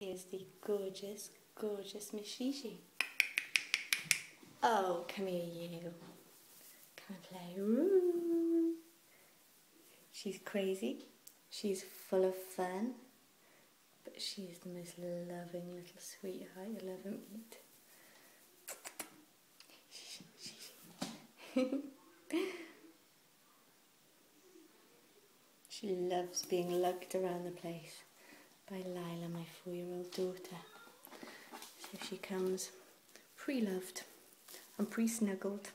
Here's the gorgeous, gorgeous Miss Gigi. Oh, come here you. Come and play. Ooh. She's crazy. She's full of fun. But she's the most loving little sweetheart you'll ever meet. She loves being lugged around the place by Lila, my 4-year-old daughter. So she comes pre-loved and pre-snuggled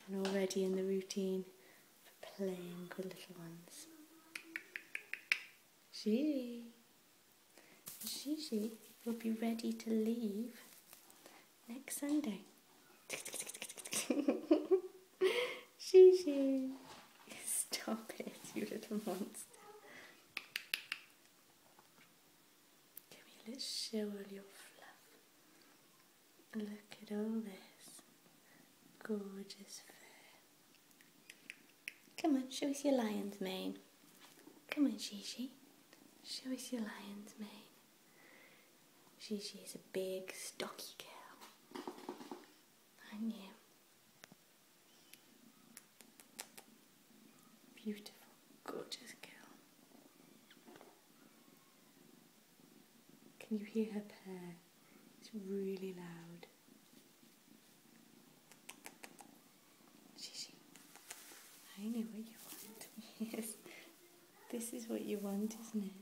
and already in the routine for playing with little ones. Gigi will be ready to leave next Sunday. Gigi, stop it, you little monster. Come here, let's show all your fluff. Look at all this gorgeous fur. Come on, show us your lion's mane. Come on, Gigi, show us your lion's mane. Gigi is a big, stocky girl, aren't you? Beautiful, gorgeous girl. Can you hear her purr? It's really loud. Gigi, I know what you want. Yes, this is what you want, isn't it?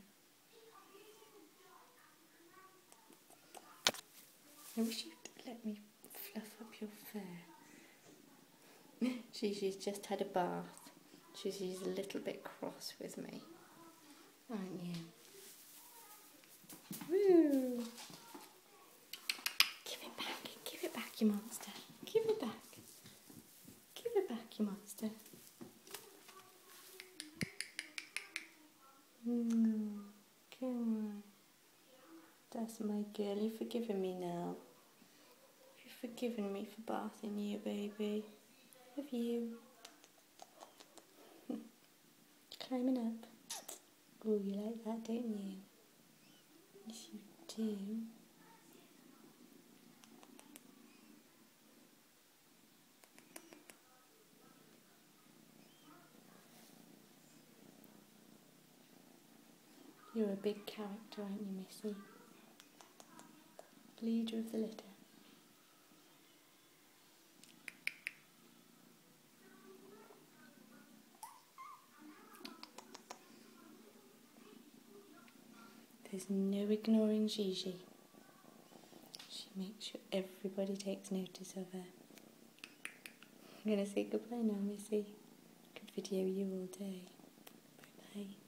I wish you'd let me fluff up your fur. Gigi's just had a bath. Gigi's a little bit cross with me, aren't you? Woo! Give it back, you monster. Give it back. Give it back, you monster. No, come on. That's my girl. You've forgiven me now. You've forgiven me for bathing you, baby. Have you? Climbing up. Oh, you like that, don't you? Yes, you do. You're a big character, aren't you, Missy? Leader of the litter. There's no ignoring Gigi. She makes sure everybody takes notice of her. I'm going to say goodbye now, Missy. Could video you all day. Bye-bye.